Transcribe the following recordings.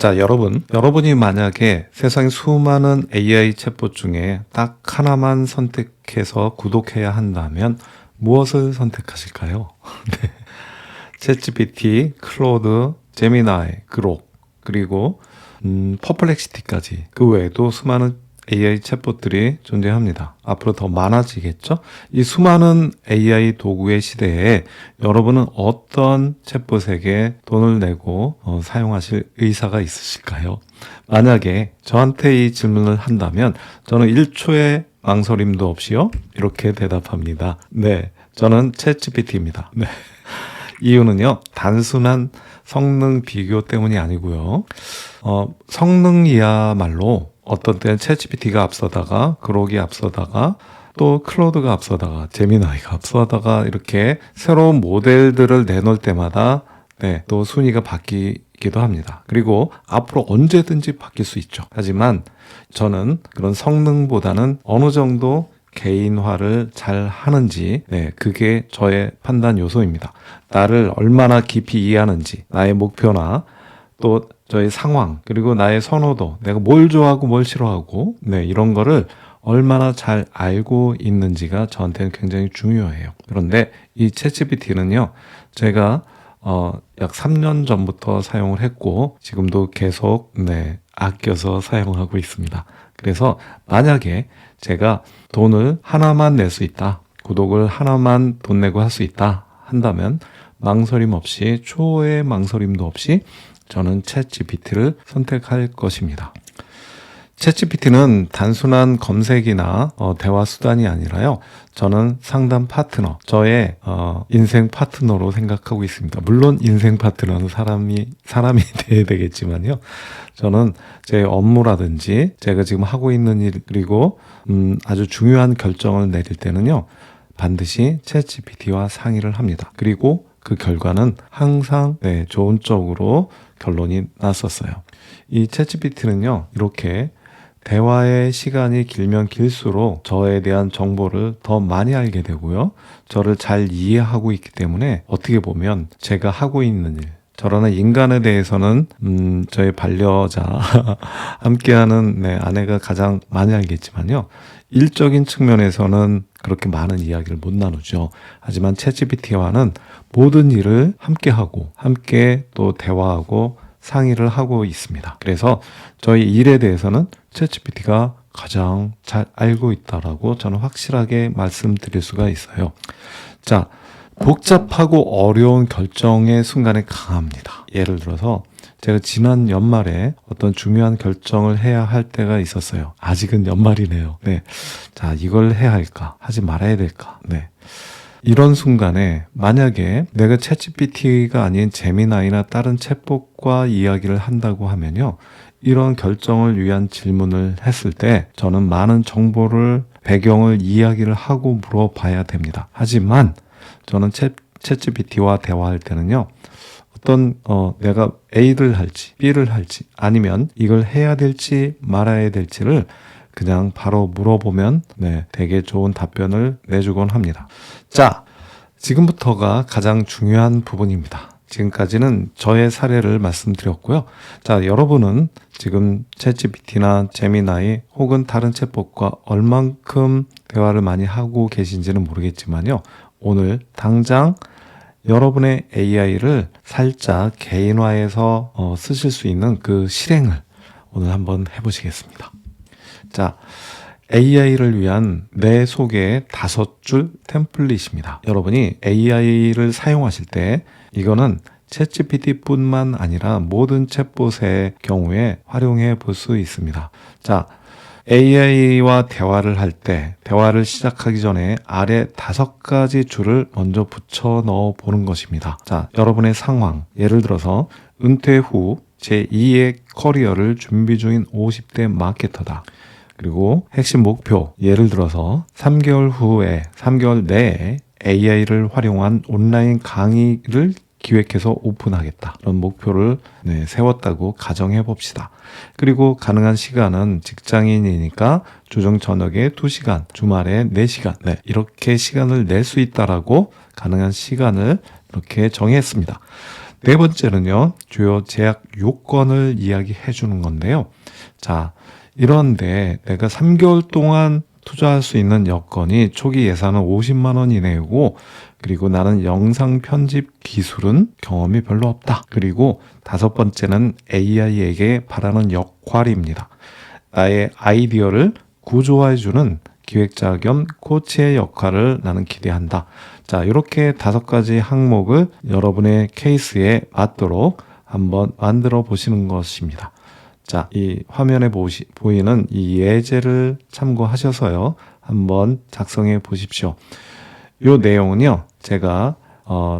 자, 여러분이 만약에 세상의 수많은 AI 챗봇 중에 딱 하나만 선택해서 구독해야 한다면 무엇을 선택하실까요? 네. 챗GPT, 클로드, 제미나이, 그록, 그리고 퍼플렉시티까지 그 외에도 수많은 AI 챗봇들이 존재합니다. 앞으로 더 많아지겠죠? 이 수많은 AI 도구의 시대에 여러분은 어떤 챗봇에게 돈을 내고 사용하실 의사가 있으실까요? 만약에 저한테 이 질문을 한다면 저는 1초의 망설임도 없이요 이렇게 대답합니다. 네, 저는 챗GPT입니다. 네. 이유는요, 단순한 성능 비교 때문이 아니고요. 성능이야말로 어떤 때는 챗GPT가 앞서다가, 그록이 앞서다가, 또 클로드가 앞서다가, 제미나이가 앞서다가 이렇게 새로운 모델들을 내놓을 때마다 또 순위가 바뀌기도 합니다. 그리고 앞으로 언제든지 바뀔 수 있죠. 하지만 저는 그런 성능보다는 어느 정도 개인화를 잘 하는지, 그게 저의 판단 요소입니다. 나를 얼마나 깊이 이해하는지, 나의 목표나 또 저의 상황, 그리고 나의 선호도, 내가 뭘 좋아하고 뭘 싫어하고, 이런 거를 얼마나 잘 알고 있는지가 저한테는 굉장히 중요해요. 그런데 이 챗GPT는요, 제가 약 3년 전부터 사용을 했고, 지금도 계속 아껴서 사용하고 있습니다. 그래서 만약에 제가 돈을 하나만 낼 수 있다, 구독을 하나만 돈 내고 할 수 있다 한다면 망설임 없이, 초의 망설임도 없이 저는 챗GPT를 선택할 것입니다. 챗GPT는 단순한 검색이나 대화 수단이 아니라요, 저는 상담 파트너, 저의 인생 파트너로 생각하고 있습니다. 물론 인생 파트너는 사람이 돼야 되겠지만요, 저는 제 업무라든지 제가 지금 하고 있는 일, 그리고 아주 중요한 결정을 내릴 때는요, 반드시 챗GPT와 상의를 합니다. 그리고 그 결과는 항상 좋은 쪽으로 결론이 났었어요. 이 챗GPT는요, 이렇게 대화의 시간이 길면 길수록 저에 대한 정보를 더 많이 알게 되고요, 저를 잘 이해하고 있기 때문에 어떻게 보면 제가 하고 있는 일, 저라는 인간에 대해서는 저의 반려자 함께하는 아내가 가장 많이 알겠지만요, 일적인 측면에서는 그렇게 많은 이야기를 못 나누죠. 하지만 챗GPT와는 모든 일을 함께하고 함께 또 대화하고 상의를 하고 있습니다. 그래서 저희 일에 대해서는 챗GPT가 가장 잘 알고 있다라고 저는 확실하게 말씀드릴 수가 있어요. 자, 복잡하고 어려운 결정의 순간에 강합니다. 예를 들어서 제가 지난 연말에 어떤 중요한 결정을 해야 할 때가 있었어요. 아직은 연말이네요. 자, 이걸 해야 할까? 하지 말아야 될까? 이런 순간에 만약에 내가 챗GPT가 아닌 제미나이나 다른 챗봇과 이야기를 한다고 하면요, 이런 결정을 위한 질문을 했을 때 저는 많은 정보를, 배경을 이야기를 하고 물어봐야 됩니다. 하지만 저는 챗GPT와 대화할 때는요, 어떤 내가 A를 할지 B를 할지 아니면 이걸 해야 될지 말아야 될지를 그냥 바로 물어보면 되게 좋은 답변을 내주곤 합니다. 자, 지금부터가 가장 중요한 부분입니다. 지금까지는 저의 사례를 말씀드렸고요. 자, 여러분은 지금 챗GPT나 제미나이 혹은 다른 챗봇과 얼만큼 대화를 많이 하고 계신지는 모르겠지만요, 오늘 당장 여러분의 AI를 살짝 개인화해서 쓰실 수 있는 그 실행을 오늘 한번 해보시겠습니다. 자, AI를 위한 내 소개의 5줄 템플릿입니다. 여러분이 AI를 사용하실 때 이거는 챗GPT뿐만 아니라 모든 챗봇의 경우에 활용해 볼 수 있습니다. 자, AI와 대화를 할 때, 대화를 시작하기 전에 아래 5가지 줄을 먼저 붙여 넣어 보는 것입니다. 자, 여러분의 상황, 예를 들어서 은퇴 후 제2의 커리어를 준비 중인 50대 마케터다. 그리고 핵심 목표, 예를 들어서 3개월 내에 AI를 활용한 온라인 강의를 기획해서 오픈하겠다. 이런 목표를 세웠다고 가정해 봅시다. 그리고 가능한 시간은 직장인이니까 주중 저녁에 2시간, 주말에 4시간, 이렇게 시간을 낼 수 있다라고 가능한 시간을 이렇게 정했습니다. 네 번째는요, 주요 제약 요건을 이야기해 주는 건데요. 자, 이런데 내가 3개월 동안 투자할 수 있는 여건이 초기 예산은 50만 원 이내이고, 그리고 나는 영상 편집 기술은 경험이 별로 없다. 그리고 다섯 번째는 AI에게 바라는 역할입니다. 나의 아이디어를 구조화해주는 기획자 겸 코치의 역할을 나는 기대한다. 자, 이렇게 5가지 항목을 여러분의 케이스에 맞도록 한번 만들어 보시는 것입니다. 자, 이 화면에 보이는 이 예제를 참고하셔서요, 한번 작성해 보십시오. 이 내용은요, 제가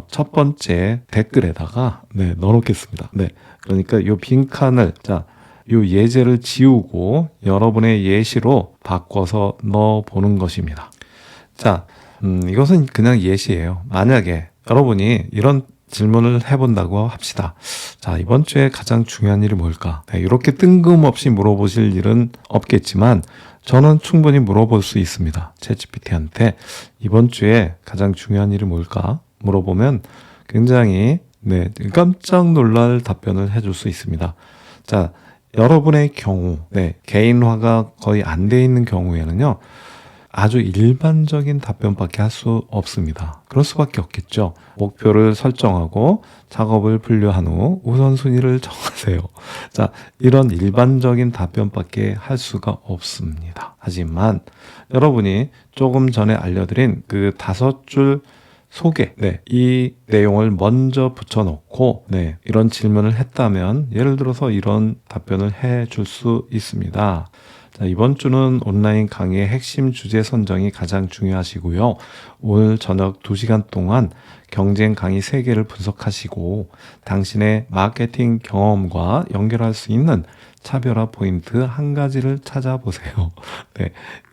첫 번째 댓글에다가 넣어놓겠습니다. 그러니까 이 빈칸을, 자, 이 예제를 지우고 여러분의 예시로 바꿔서 넣어보는 것입니다. 자, 이것은 그냥 예시예요. 만약에 여러분이 이런 질문을 해본다고 합시다. 자, 이번 주에 가장 중요한 일이 뭘까? 이렇게 뜬금없이 물어보실 일은 없겠지만 저는 충분히 물어볼 수 있습니다. 챗GPT한테 이번 주에 가장 중요한 일이 뭘까? 물어보면 굉장히 깜짝 놀랄 답변을 해줄 수 있습니다. 자, 여러분의 경우, 개인화가 거의 안 돼 있는 경우에는요, 아주 일반적인 답변밖에 할 수 없습니다. 그럴 수밖에 없겠죠. 목표를 설정하고 작업을 분류한 후 우선순위를 정하세요. 자, 이런 일반적인 답변밖에 할 수가 없습니다. 하지만 여러분이 조금 전에 알려드린 그 5줄 소개, 이 내용을 먼저 붙여놓고 이런 질문을 했다면 예를 들어서 이런 답변을 해줄 수 있습니다. 자, 이번 주는 온라인 강의의 핵심 주제 선정이 가장 중요하시고요. 오늘 저녁 2시간 동안 경쟁 강의 3개를 분석하시고 당신의 마케팅 경험과 연결할 수 있는 차별화 포인트 1가지를 찾아보세요.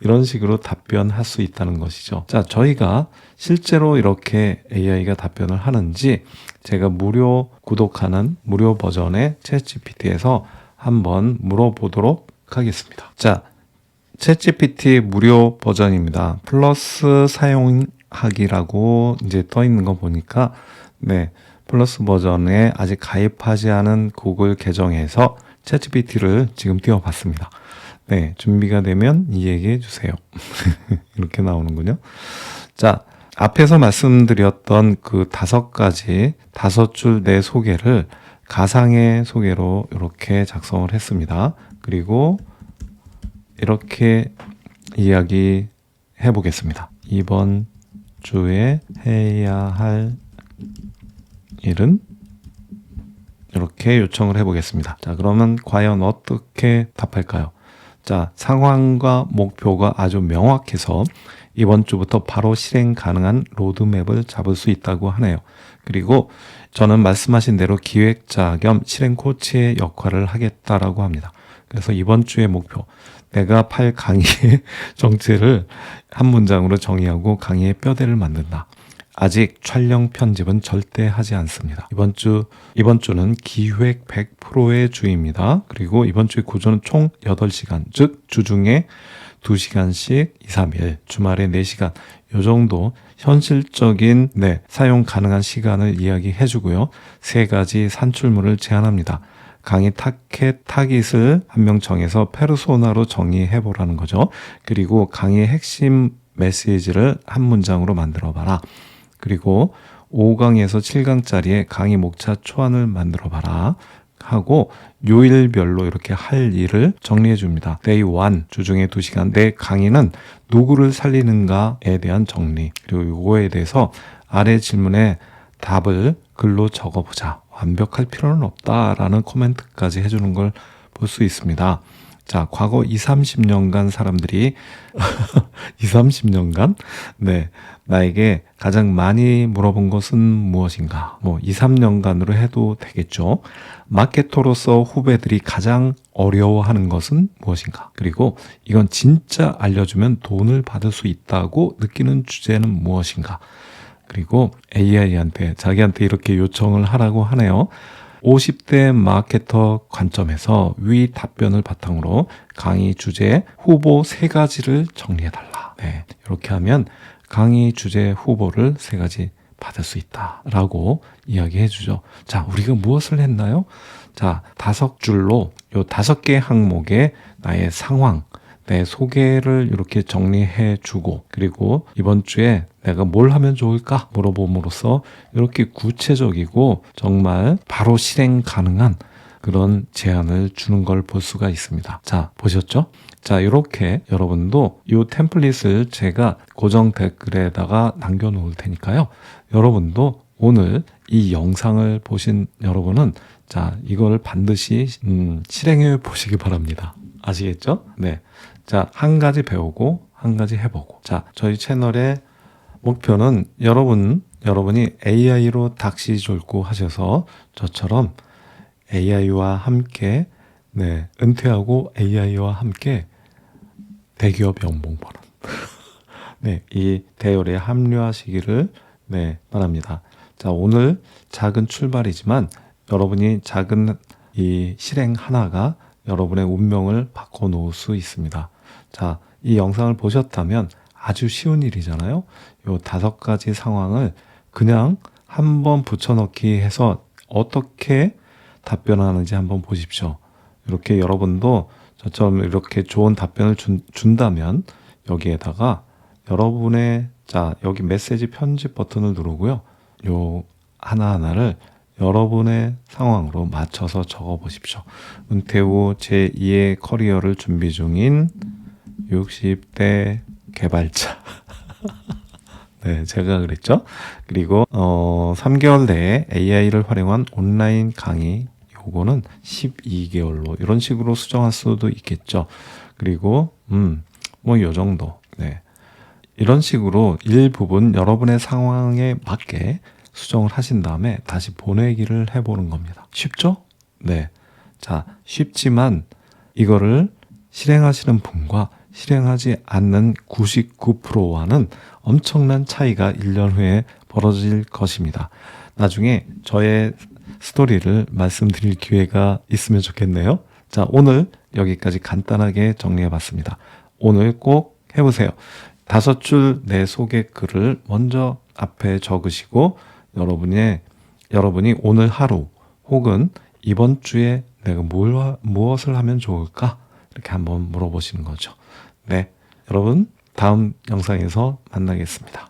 이런 식으로 답변할 수 있다는 것이죠. 자, 저희가 실제로 이렇게 AI가 답변을 하는지 제가 무료 구독하는 무료 버전의 챗GPT에서 한번 물어보도록 하겠습니다. 자, 챗GPT 무료 버전입니다. 플러스 사용하기라고 이제 떠 있는 거 보니까 플러스 버전에 아직 가입하지 않은 구글 계정에서 챗GPT를 지금 띄워봤습니다. 준비가 되면 이야기해 주세요. 이렇게 나오는군요. 자, 앞에서 말씀드렸던 그 5가지 5줄 내 소개를 가상의 소개로 이렇게 작성을 했습니다. 그리고 이렇게 이야기 해보겠습니다. 이번 주에 해야 할 일은 이렇게 요청을 해보겠습니다. 자, 그러면 과연 어떻게 답할까요? 자, 상황과 목표가 아주 명확해서 이번 주부터 바로 실행 가능한 로드맵을 잡을 수 있다고 하네요. 그리고 저는 말씀하신 대로 기획자 겸 실행 코치의 역할을 하겠다라고 합니다. 그래서 이번 주의 목표, 내가 팔 강의의 정체를 한 문장으로 정의하고 강의의 뼈대를 만든다. 아직 촬영 편집은 절대 하지 않습니다. 이번 주는 기획 100%의 주입니다. 그리고 이번 주의 구조는 총 8시간, 즉 주중에 2시간씩 2, 3일, 주말에 4시간, 요 정도 현실적인 사용 가능한 시간을 이야기해 주고요. 3가지 산출물을 제안합니다. 강의 타깃을 한 명 정해서 페르소나로 정의해 보라는 거죠. 그리고 강의의 핵심 메시지를 한 문장으로 만들어 봐라. 그리고 5강에서 7강짜리의 강의 목차 초안을 만들어 봐라 하고 요일별로 이렇게 할 일을 정리해 줍니다. Day 1, 주중에 2시간, 내 강의는 누구를 살리는가에 대한 정리, 그리고 이거에 대해서 아래 질문에 답을 글로 적어보자. 완벽할 필요는 없다라는 코멘트까지 해주는 걸 볼 수 있습니다. 자, 과거 20, 30년간 사람들이 20, 30년간 나에게 가장 많이 물어본 것은 무엇인가? 2, 3년간으로 해도 되겠죠. 마케터로서 후배들이 가장 어려워하는 것은 무엇인가? 그리고 이건 진짜 알려주면 돈을 받을 수 있다고 느끼는 주제는 무엇인가? 그리고 AI한테 자기한테 이렇게 요청을 하라고 하네요. 50대 마케터 관점에서 위 답변을 바탕으로 강의 주제 후보 3가지를 정리해달라. 이렇게 하면 강의 주제 후보를 3가지 받을 수 있다라고 이야기해 주죠. 자, 우리가 무엇을 했나요? 자, 5줄로 요 5개 항목의 나의 상황, 내 소개를 이렇게 정리해 주고, 그리고 이번 주에 내가 뭘 하면 좋을까 물어봄으로써 이렇게 구체적이고 정말 바로 실행 가능한 그런 제안을 주는 걸 볼 수가 있습니다. 자, 보셨죠? 자, 이렇게 여러분도 이 템플릿을 제가 고정 댓글에다가 남겨놓을 테니까요. 여러분도 오늘 이 영상을 보신 여러분은 자, 이걸 반드시 실행해 보시기 바랍니다. 아시겠죠? 네. 자, 한 가지 배우고 한 가지 해보고. 자, 저희 채널의 목표는 여러분이 AI로 닥시졸고 하셔서 저처럼 AI와 함께 은퇴하고 AI와 함께 대기업 연봉 버는 네, 이 대열에 합류하시기를 바랍니다. 자, 오늘 작은 출발이지만 여러분이 작은 이 실행 하나가 여러분의 운명을 바꿔놓을 수 있습니다. 자, 이 영상을 보셨다면 아주 쉬운 일이잖아요. 요 5가지 상황을 그냥 한번 붙여넣기 해서 어떻게 답변하는지 한번 보십시오. 이렇게 여러분도 저처럼 이렇게 좋은 답변을 준다면 여기에다가 여러분의 자, 여기 메시지 편집 버튼을 누르고요. 요 하나하나를 여러분의 상황으로 맞춰서 적어 보십시오. 은퇴 후 제2의 커리어를 준비 중인 60대 개발자. 네, 제가 그랬죠. 그리고 3개월 내에 AI를 활용한 온라인 강의, 요거는 12개월로 이런 식으로 수정할 수도 있겠죠. 그리고 뭐 요 정도. 네. 이런 식으로 일부분 여러분의 상황에 맞게 수정을 하신 다음에 다시 보내기를 해보는 겁니다. 쉽죠? 네. 자, 쉽지만 이거를 실행하시는 분과 실행하지 않는 99%와는 엄청난 차이가 1년 후에 벌어질 것입니다. 나중에 저의 스토리를 말씀드릴 기회가 있으면 좋겠네요. 자, 오늘 여기까지 간단하게 정리해봤습니다. 오늘 꼭 해보세요. 5줄 내 소개 글을 먼저 앞에 적으시고 여러분이 오늘 하루 혹은 이번 주에 내가 무엇을 하면 좋을까? 이렇게 한번 물어보시는 거죠. 네, 여러분 다음 영상에서 만나겠습니다.